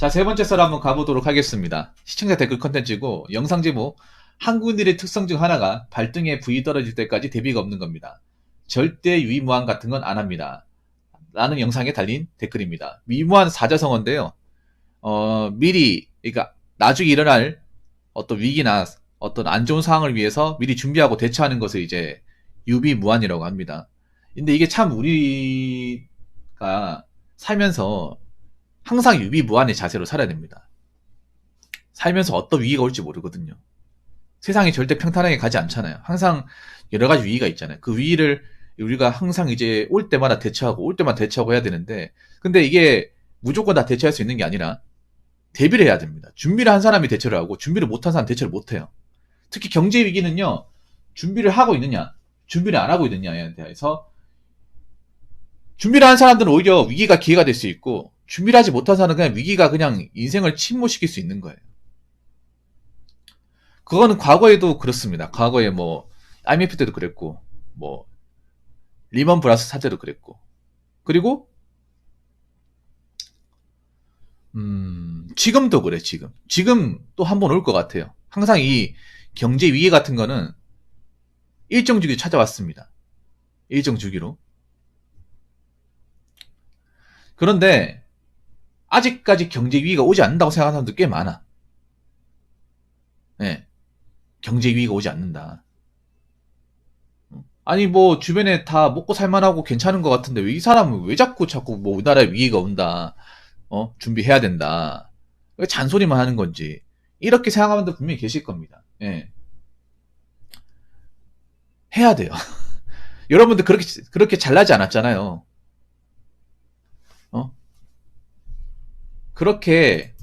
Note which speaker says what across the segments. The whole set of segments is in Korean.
Speaker 1: 자, 세 번째 썰 한번 가보도록 하겠습니다. 시청자 댓글 컨텐츠고 영상 제목 한국인들의 특성 중 하나가 발등에 부위 떨어질 때까지 대비가 없는 겁니다. 절대 유의무한 같은 건 안 합니다. 라는 영상에 달린 댓글입니다. 위무한 사자성어인데요. 미리 그러니까 나중에 일어날 어떤 위기나 어떤 안 좋은 상황을 위해서 미리 준비하고 대처하는 것을 이제 유비무환이라고 합니다. 근데 이게 참 우리가 살면서 항상 유비무환의 자세로 살아야 됩니다. 살면서 어떤 위기가 올지 모르거든요. 세상이 절대 평탄하게 가지 않잖아요. 항상 여러 가지 위기가 있잖아요. 그 위기를 우리가 항상 이제 올 때마다 대처하고 해야 되는데, 근데 이게 무조건 다 대처할 수 있는 게 아니라 대비를 해야 됩니다. 준비를 한 사람이 대처를 하고 준비를 못한 사람은 대처를 못해요. 특히 경제 위기는요, 준비를 하고 있느냐, 준비를 안 하고 있느냐에 대해서 준비를 한 사람들은 오히려 위기가 기회가 될 수 있고, 준비를 하지 못한 사람은 그냥 위기가 그냥 인생을 침몰시킬 수 있는 거예요. 그거는 과거에도 그렇습니다. 과거에 뭐 IMF 때도 그랬고, 뭐 리먼 브라더스 사태도 그랬고, 그리고 지금도 그래. 지금 또 한 번 올 것 같아요. 항상 이 경제 위기 같은 거는 일정 주기로 찾아왔습니다. 일정 주기로. 그런데 아직까지 경제 위기가 오지 않는다고 생각하는 사람도 꽤 많아. 네. 경제 위기가 오지 않는다. 아니 뭐 주변에 다 먹고 살만하고 괜찮은 것 같은데 왜 이 사람은 왜 자꾸 뭐 우리나라에 위기가 온다, 준비해야 된다, 왜 잔소리만 하는 건지 이렇게 생각하는 분들 분명히 계실 겁니다. 예. 해야 돼요. 여러분들 그렇게 잘나지 않았잖아요. 그렇게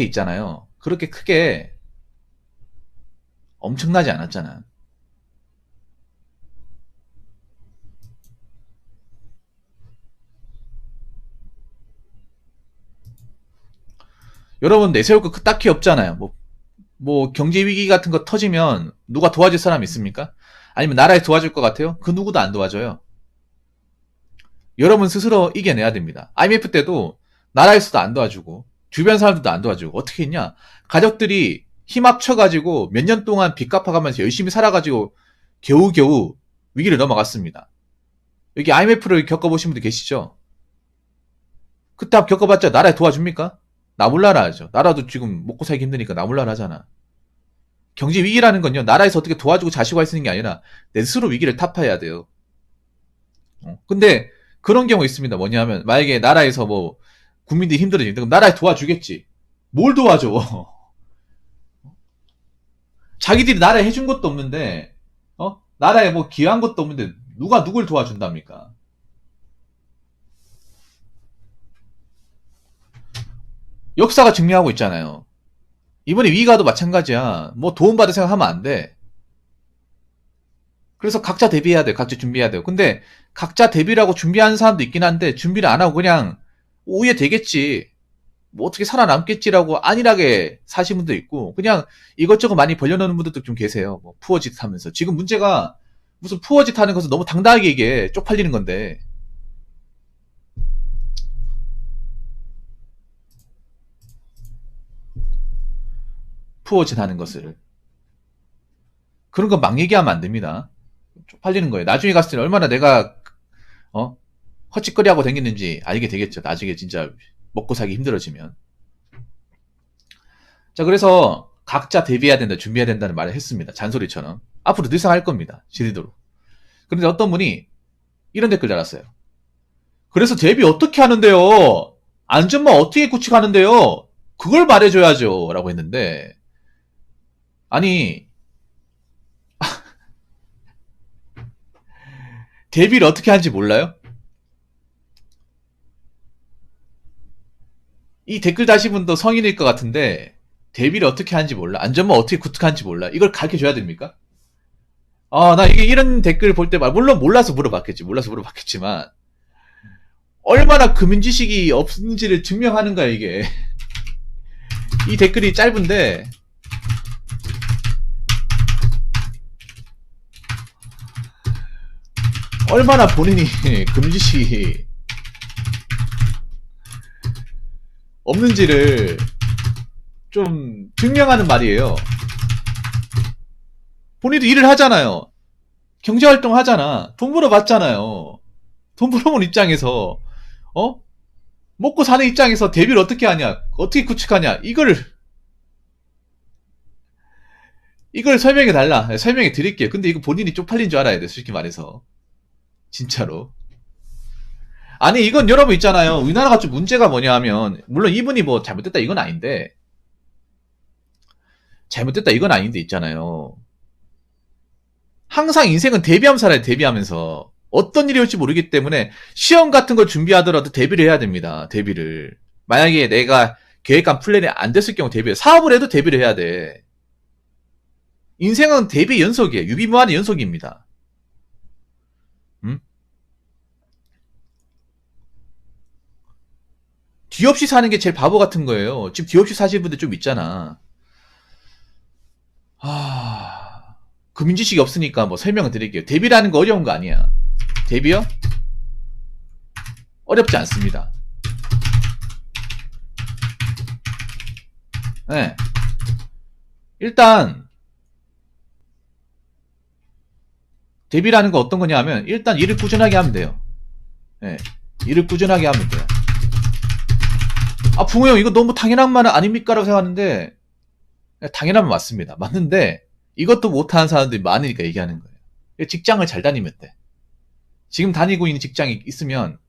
Speaker 1: 있잖아요. 그렇게 크게 엄청나지 않았잖아. 여러분 내세울 거 딱히 없잖아요. 뭐 경제 위기 같은 거 터지면 누가 도와줄 사람 있습니까? 아니면 나라에 도와줄 것 같아요? 그 누구도 안 도와줘요. 여러분 스스로 이겨내야 됩니다. IMF 때도 나라에서도 안 도와주고 주변 사람들도 안 도와주고 어떻게 했냐? 가족들이 힘 합쳐가지고 몇 년 동안 빚 갚아가면서 열심히 살아가지고 겨우겨우 위기를 넘어갔습니다. 여기 IMF를 겪어보신 분들 계시죠? 그때 한번 겪어봤자 나라에 도와줍니까? 나몰라라 하죠. 나라도 지금 먹고 살기 힘드니까 나몰라라 하잖아. 경제 위기라는 건요, 나라에서 어떻게 도와주고 자시고 할 수 있는 게 아니라 내 스스로 위기를 타파해야 돼요. 근데 그런 경우 있습니다. 뭐냐면 만약에 나라에서 뭐 국민들이 힘들어지는데 그럼 나라에 도와주겠지. 뭘 도와줘? 자기들이 나라에 해준 것도 없는데, 나라에 뭐 기여한 것도 없는데 누가 누굴 도와준답니까? 역사가 증명하고 있잖아요. 이번에 위기가도 마찬가지야. 뭐 도움받을 생각하면 안 돼. 그래서 각자 대비해야 돼. 각자 준비해야 돼요. 근데 각자 대비라고 준비하는 사람도 있긴 한데 준비를 안 하고 그냥 오해 되겠지, 뭐 어떻게 살아남겠지라고 안일하게 사신 분도 있고, 그냥 이것저것 많이 벌려놓는 분들도 좀 계세요. 뭐 푸어짓 하면서. 지금 문제가 무슨 푸어짓 하는 것을 너무 당당하게 이게 쪽팔리는 건데, 푸어짓 하는 것을. 그런 거 막 얘기하면 안 됩니다. 쪽팔리는 거예요. 나중에 갔을 때 얼마나 내가 헛짓거리하고 다녔는지 알게 되겠죠. 나중에 진짜 먹고 살기 힘들어지면. 자, 그래서 각자 대비해야 된다, 준비해야 된다는 말을 했습니다. 잔소리처럼. 앞으로 늘상 할 겁니다. 지리도록. 그런데 어떤 분이 이런 댓글 달았어요. 그래서 대비 어떻게 하는데요? 안전망 어떻게 구축하는데요? 그걸 말해줘야죠. 라고 했는데, 아니, 대비를 어떻게 하는지 몰라요? 이 댓글 다신 분도 성인일 것 같은데 대비를 어떻게 하는지 몰라. 안전망 어떻게 구축하는지 몰라. 이걸 가르쳐줘야 됩니까? 나 이게 이런 댓글 볼 때 물론 몰라서 물어봤겠지만 얼마나 금융 지식이 없는지를 증명하는 거야 이게. 이 댓글이 짧은데 얼마나 본인이 금지시 없는지를 좀 증명하는 말이에요. 본인도 일을 하잖아요. 경제활동 하잖아. 돈 벌어봤잖아요. 돈 벌어본 입장에서 먹고 사는 입장에서 대비를 어떻게 하냐, 어떻게 구축하냐, 이걸 설명해 달라. 설명해 드릴게요. 근데 이거 본인이 쪽팔린 줄 알아야 돼, 솔직히 말해서. 진짜로. 아니, 이건 여러분 있잖아요. 우리나라가 좀 문제가 뭐냐 하면, 물론 이분이 뭐 잘못됐다 이건 아닌데, 있잖아요. 항상 인생은 대비하면서 살아야 돼, 대비하면서. 어떤 일이 올지 모르기 때문에 시험 같은 걸 준비하더라도 대비를 해야 됩니다. 대비를. 만약에 내가 계획한 플랜이 안 됐을 경우 대비해. 사업을 해도 대비를 해야 돼. 인생은 대비 연속이에요. 유비무환의 연속입니다. 뒤 없이 사는 게 제일 바보 같은 거예요. 지금 뒤 없이 사시는 분들 좀 있잖아. 금융지식이 없으니까 뭐 설명을 드릴게요. 대비라는 거 어려운 거 아니야. 대비요? 어렵지 않습니다. 네. 일단 대비라는 거 어떤 거냐 하면 일단 일을 꾸준하게 하면 돼요. 네. 일을 꾸준하게 하면 돼요. 붕호 형 이거 너무 당연한 말 아닙니까? 라고 생각하는데 당연하면 맞습니다. 맞는데 이것도 못하는 사람들이 많으니까 얘기하는 거예요. 직장을 잘 다니면 돼. 지금 다니고 있는 직장이 있으면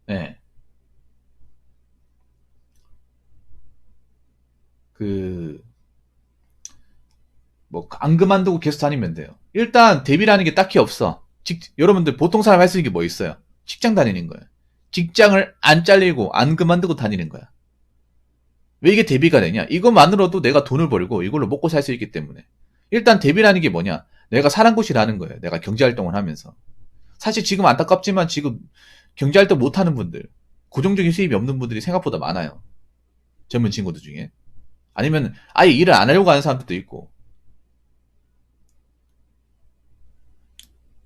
Speaker 1: 네. 안 그만두고 계속 다니면 돼요. 일단 대비라는 게 딱히 없어. 여러분들 보통 사람 할 수 있는 게 뭐 있어요? 직장 다니는 거예요. 직장을 안 잘리고 안 그만두고 다니는 거야. 왜 이게 대비가 되냐? 이것만으로도 내가 돈을 벌고 이걸로 먹고 살 수 있기 때문에. 일단 대비라는 게 뭐냐? 내가 사는 곳이라는 거예요. 내가 경제활동을 하면서. 사실 지금 안타깝지만 지금 경제활동 못하는 분들, 고정적인 수입이 없는 분들이 생각보다 많아요. 젊은 친구들 중에. 아니면 아예 일을 안 하려고 하는 사람들도 있고.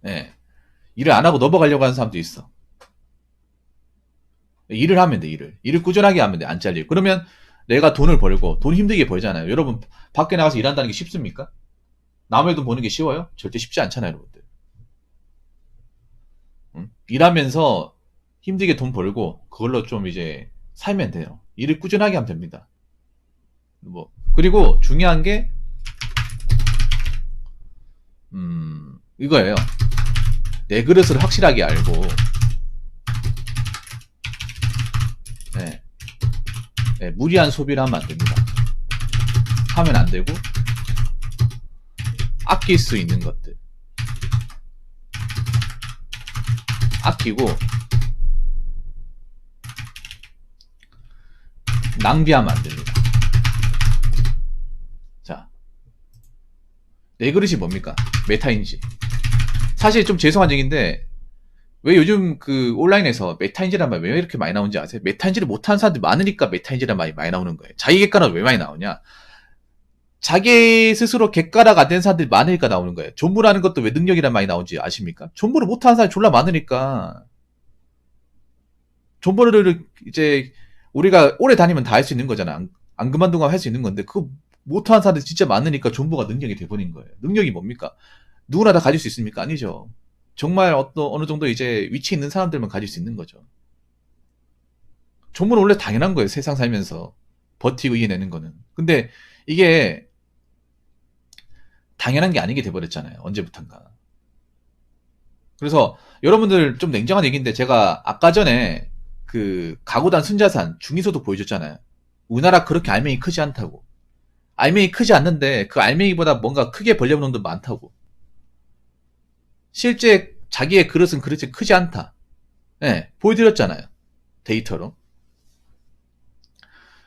Speaker 1: 네. 일을 안 하고 넘어가려고 하는 사람도 있어. 일을 하면 돼, 일을. 일을 꾸준하게 하면 돼, 안 잘리고. 그러면 내가 돈을 벌고, 돈 힘들게 벌잖아요. 여러분, 밖에 나가서 일한다는 게 쉽습니까? 남의 돈 버는 게 쉬워요? 절대 쉽지 않잖아요, 여러분들. 응? 일하면서 힘들게 돈 벌고, 그걸로 좀 이제 살면 돼요. 일을 꾸준하게 하면 됩니다. 그리고 중요한 게, 이거예요. 내 그릇을 확실하게 알고, 무리한 소비를 하면 안 됩니다. 하면 안 되고, 아낄 수 있는 것들. 아끼고, 낭비하면 안 됩니다. 자, 내 그릇이 뭡니까? 메타인지. 사실 좀 죄송한 얘기인데, 왜 요즘 온라인에서 메타인지란 말 왜 이렇게 많이 나오는지 아세요? 메타인지를 못하는 사람들이 많으니까 메타인지란 말이 많이 나오는 거예요. 자기 객관화가 왜 많이 나오냐? 자기 스스로 객관화가 안 된 사람들이 많으니까 나오는 거예요. 존버라는 것도 왜 능력이란 말이 나오는지 아십니까? 존버를 못하는 사람이 졸라 많으니까. 존버를 이제 우리가 오래 다니면 다 할 수 있는 거잖아. 안 그만두고 할 수 있는 건데 그거 못하는 사람들이 진짜 많으니까 존버가 능력이 돼버린 거예요. 능력이 뭡니까? 누구나 다 가질 수 있습니까? 아니죠. 정말 어느 정도 이제 위치 있는 사람들만 가질 수 있는 거죠. 존버는 원래 당연한 거예요. 세상 살면서 버티고 이겨내는 거는. 근데 이게 당연한 게 아니게 돼버렸잖아요. 언제부턴가. 그래서 여러분들 좀 냉정한 얘기인데 제가 아까 전에 가구단 순자산 중위소득 보여줬잖아요. 우리나라 그렇게 알맹이 크지 않다고. 알맹이 크지 않는데 그 알맹이보다 뭔가 크게 벌려본 놈도 많다고. 실제 자기의 그릇은 그릇이 크지 않다. 네, 보여드렸잖아요. 데이터로.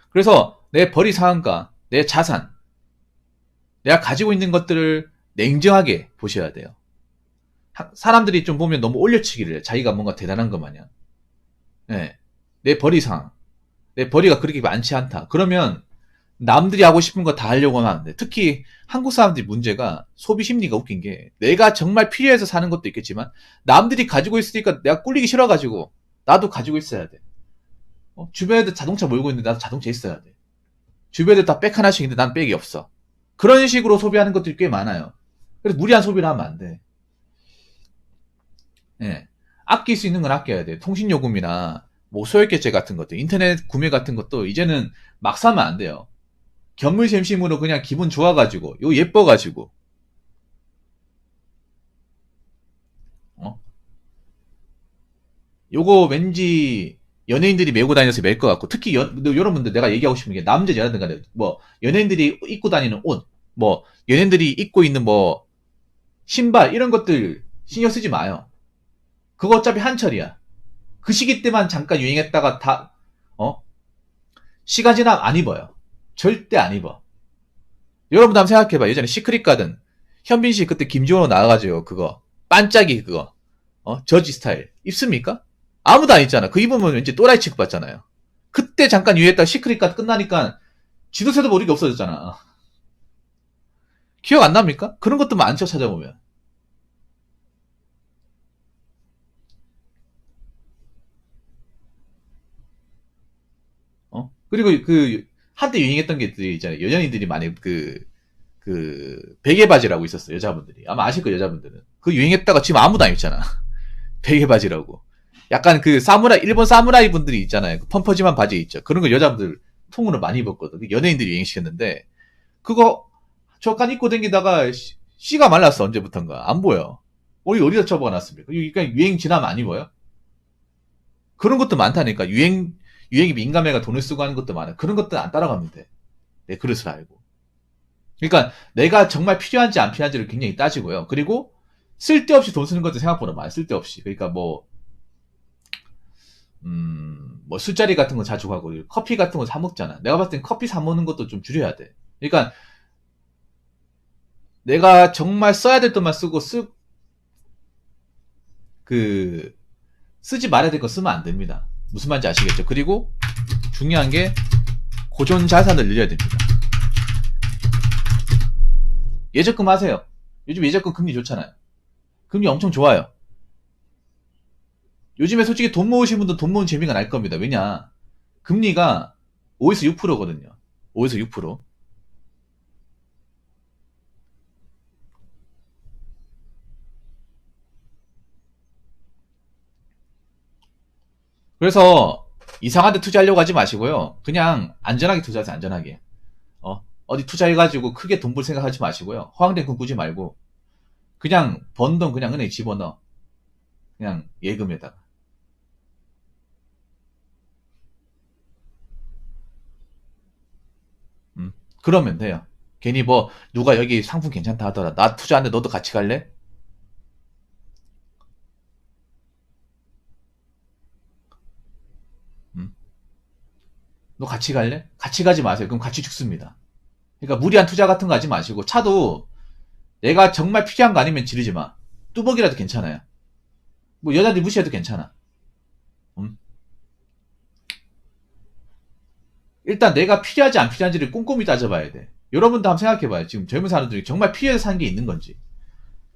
Speaker 1: 그래서 내 벌이 상한가, 내 자산, 내가 가지고 있는 것들을 냉정하게 보셔야 돼요. 사람들이 좀 보면 너무 올려치기를 해. 자기가 뭔가 대단한 것 마냥. 네, 내 벌이 상황. 내 벌이가 그렇게 많지 않다. 그러면 남들이 하고 싶은 거 다 하려고 하면 안 돼. 특히 한국 사람들이 문제가 소비 심리가 웃긴 게 내가 정말 필요해서 사는 것도 있겠지만 남들이 가지고 있으니까 내가 꿀리기 싫어가지고 나도 가지고 있어야 돼. 주변 애들 자동차 몰고 있는데 나도 자동차 있어야 돼. 주변 애들 다 백 하나씩 있는데 난 백이 없어. 그런 식으로 소비하는 것들이 꽤 많아요. 그래서 무리한 소비를 하면 안 돼. 예. 아낄 수 있는 건 아껴야 돼. 통신요금이나 뭐 소액결제 같은 것들, 인터넷 구매 같은 것도 이제는 막 사면 안 돼요. 견물샘심으로 그냥 기분 좋아가지고, 요 예뻐가지고, 어? 요거 왠지 연예인들이 메고 다녀서 멜 것 같고, 특히 여러분들 내가 얘기하고 싶은 게 남자 여자든 간에 뭐 연예인들이 입고 다니는 옷, 뭐 연예인들이 입고 있는 뭐 신발 이런 것들 신경 쓰지 마요. 그거 어차피 한철이야. 그 시기 때만 잠깐 유행했다가 다 시간 지나면 안 입어요. 절대 안 입어. 여러분도 한번 생각해봐. 예전에 시크릿 가든 현빈 씨 그때 김지원으로 나와가지고 그거 반짝이 그거 저지 스타일 입습니까? 아무도 안 입잖아. 그 입으면 왠지 또라이 취급받잖아요. 그때 잠깐 유행했다가 시크릿 가든 끝나니까 지도새도 모르게 없어졌잖아. 기억 안 납니까? 그런 것도 많죠, 찾아보면. 그리고 그 한때 유행했던 게 있잖아요. 연예인들이 많이 베개 바지라고 있었어요. 여자분들이 아마 아실 거예요. 여자분들은 그 유행했다가 지금 아무도 안 입잖아. 베개 바지라고. 약간 그 사무라이 일본 사무라이 분들이 있잖아요. 그 펌퍼짐한 바지 있죠. 그런 거 여자분들 통으로 많이 입었거든. 연예인들이 유행시켰는데 그거 저간 입고 다니다가 씨가 말랐어. 언제부턴가 안 보여. 어디다 쳐박아놨습니까? 그러니까 유행 지나면 안 입어요. 그런 것도 많다니까. 유행이 민감해가 돈을 쓰고 하는 것도 많아. 그런 것들 안 따라가면 돼. 내 그릇을 알고. 그러니까 내가 정말 필요한지 안 필요한지를 굉장히 따지고요. 그리고 쓸데없이 돈 쓰는 것도 생각보다 많아요. 쓸데없이. 그러니까 뭐 술자리 같은 거 자주 가고 커피 같은 거 사 먹잖아. 내가 봤을 땐 커피 사 먹는 것도 좀 줄여야 돼. 그러니까 내가 정말 써야 될 돈만 쓰고 쓰지 말아야 될 거 쓰면 안 됩니다. 무슨 말인지 아시겠죠? 그리고 중요한 게 고존 자산을 늘려야 됩니다. 예적금 하세요. 요즘 예적금 금리 좋잖아요. 금리 엄청 좋아요. 요즘에 솔직히 돈 모으신 분도 돈 모은 재미가 날 겁니다. 왜냐? 금리가 5에서 6%거든요. 5에서 6%. 그래서 이상한 데 투자하려고 하지 마시고요. 그냥 안전하게 투자하세요. 안전하게. 어디 투자해가지고 크게 돈 벌 생각하지 마시고요. 허황된 꿈 꾸지 말고 그냥 번 돈 그냥 은행에 집어넣어. 그냥 예금에다가. 그러면 돼요. 괜히 뭐 누가 여기 상품 괜찮다 하더라. 나 투자하는데 너도 같이 갈래? 음, 너 같이 갈래? 같이 가지 마세요. 그럼 같이 죽습니다. 그러니까 무리한 투자 같은 거 하지 마시고 차도 내가 정말 필요한 거 아니면 지르지 마. 뚜벅이라도 괜찮아요. 뭐 여자들 무시해도 괜찮아. 음. 일단 내가 필요하지 안 필요한지를 꼼꼼히 따져봐야 돼. 여러분도 한번 생각해봐요. 지금 젊은 사람들이 정말 필요해서 사는 게 있는 건지.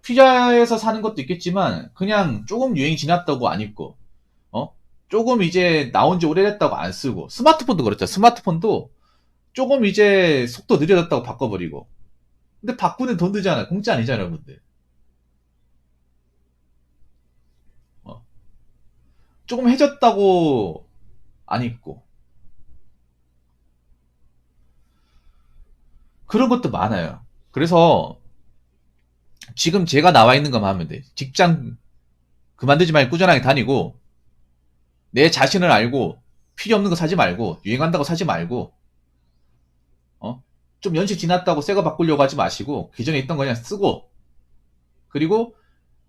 Speaker 1: 필요해서 사는 것도 있겠지만 그냥 조금 유행이 지났다고 안 입고 조금 이제 나온 지 오래됐다고 안 쓰고 스마트폰도 그렇죠. 스마트폰도 조금 이제 속도 느려졌다고 바꿔버리고 근데 바꾸는 돈 들잖아요. 공짜 아니잖아요, 여러분들. 어. 조금 해졌다고 안 입고 그런 것도 많아요. 그래서 지금 제가 나와 있는 것만 하면 돼. 직장 그만두지 말고 꾸준하게 다니고 내 자신을 알고 필요 없는 거 사지 말고 유행한다고 사지 말고 좀 연식 지났다고 새 거 바꾸려고 하지 마시고 기존에 있던 거 그냥 쓰고 그리고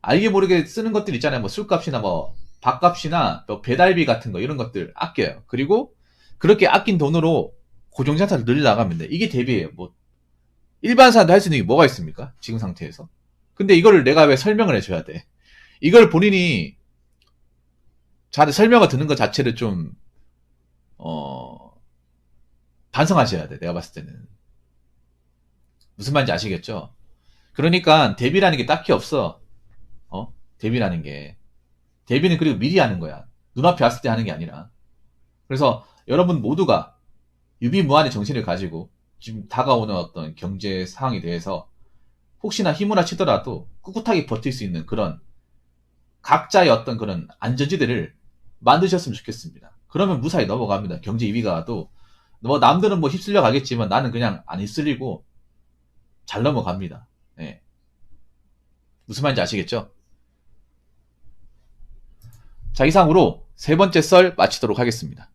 Speaker 1: 알게 모르게 쓰는 것들 있잖아요. 뭐 술값이나 뭐 밥값이나 또 배달비 같은 거 이런 것들 아껴요. 그리고 그렇게 아낀 돈으로 고정자산을 늘려나가면 돼. 이게 대비예요. 뭐 일반 사람도 할 수 있는 게 뭐가 있습니까? 지금 상태에서. 근데 이거를 내가 왜 설명을 해줘야 돼? 이걸 본인이 저한테 설명을 듣는 것 자체를 좀 어, 반성하셔야 돼. 내가 봤을 때는. 무슨 말인지 아시겠죠? 그러니까 대비라는 게 딱히 없어. 대비라는 게. 대비는 그리고 미리 하는 거야. 눈앞에 왔을 때 하는 게 아니라. 그래서 여러분 모두가 유비무한의 정신을 가지고 지금 다가오는 어떤 경제 상황에 대해서 혹시나 힘으로 치더라도 꿋꿋하게 버틸 수 있는 그런 각자의 어떤 그런 안전지대를 만드셨으면 좋겠습니다. 그러면 무사히 넘어갑니다. 경제 2위가 와도 뭐 남들은 뭐 휩쓸려 가겠지만 나는 그냥 안 휩쓸리고 잘 넘어갑니다. 예. 무슨 말인지 아시겠죠? 자, 이상으로 세 번째 썰 마치도록 하겠습니다.